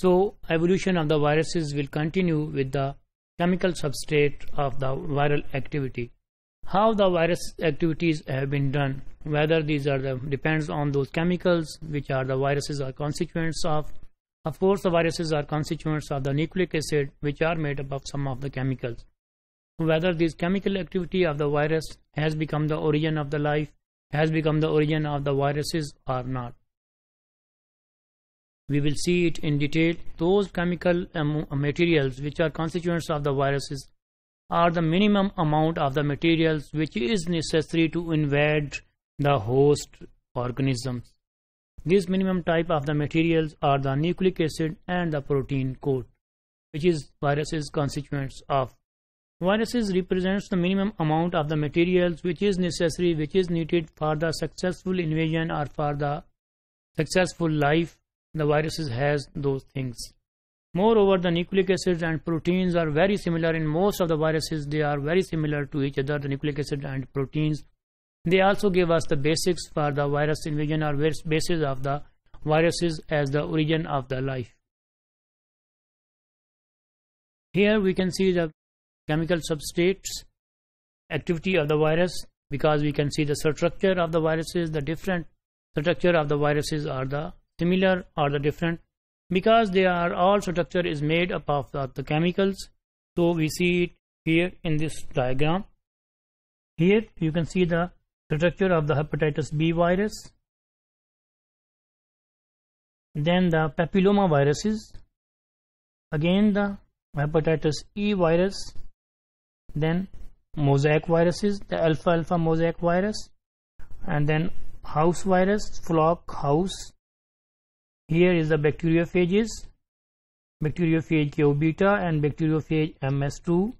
So evolution of the viruses will continue with the chemical substrate of the viral activity. How the virus activities have been done, whether these are depends on those chemicals which are the viruses are constituents of. Of course, the viruses are constituents of the nucleic acid which are made up of some of the chemicals. Whether this chemical activity of the virus has become the origin of the life, has become the origin of the viruses or not. We will see it in detail. Those chemical materials which are constituents of the viruses are the minimum amount of the materials which is necessary to invade the host organisms. These minimum type of the materials are the nucleic acid and the protein coat, which is viruses constituents of. Viruses represents the minimum amount of the materials which is necessary, which is needed for the successful invasion or for the successful life. The viruses has those things. Moreover, the nucleic acids and proteins are very similar in most of the viruses. They are very similar to each other, the nucleic acid and proteins. They also give us the basics for the virus invasion or basis of the viruses as the origin of the life. Here we can see the chemical substrates activity of the virus, because we can see the structure of the viruses. The different structure of the viruses are the similar or the different, because they are all structure is made up of the chemicals. So we see it here in this diagram. Here you can see the structure of the hepatitis B virus, then the papilloma viruses, again the hepatitis E virus, then mosaic viruses, the alpha mosaic virus, and then house virus, flock house. Here is the bacteriophages, bacteriophage Q beta and bacteriophage MS2,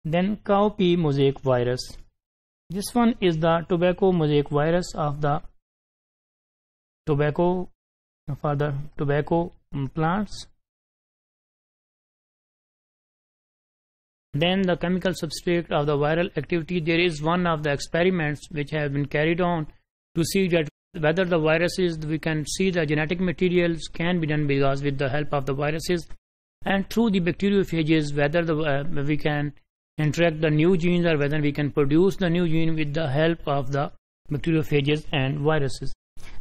then cowpea mosaic virus. This one is the tobacco mosaic virus of the tobacco, for the tobacco plants. Then the chemical substrate of the viral activity. There is one of the experiments which have been carried on to see that whether the viruses, we can see the genetic materials can be done because with the help of the viruses, and through the bacteriophages, whether we can interact the new genes or whether we can produce the new gene with the help of the bacteriophages and viruses.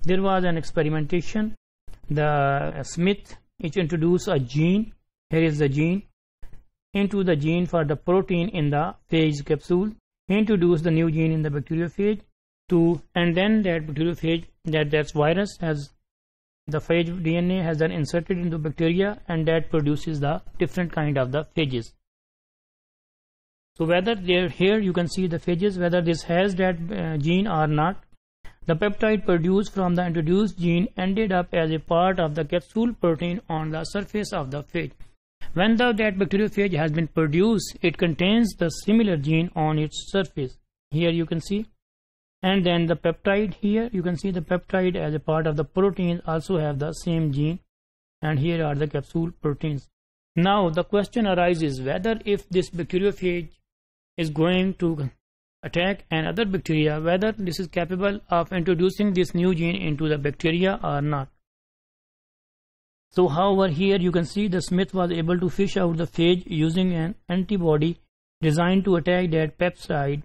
There was an experimentation. The Smith introduced a gene. Here is the gene. Into the gene for the protein in the phage capsule, introduce the new gene in the bacteriophage and then that bacteriophage, that virus has the phage DNA has then inserted into bacteria, and that produces the different kind of the phages. So whether here you can see the phages, whether this has that gene or not. The peptide produced from the introduced gene ended up as a part of the capsule protein on the surface of the phage. When that bacteriophage has been produced, it contains the similar gene on its surface. Here you can see. And then the peptide, here you can see the peptide as a part of the protein also have the same gene. And here are the capsule proteins. Now the question arises whether if this bacteriophage is going to attack another bacteria, whether this is capable of introducing this new gene into the bacteria or not. So however, here you can see the Smith was able to fish out the phage using an antibody designed to attack that peptide,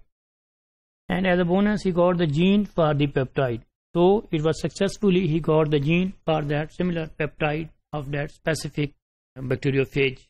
and as a bonus he got the gene for the peptide. So it was successfully he got the gene for that similar peptide of that specific bacteriophage.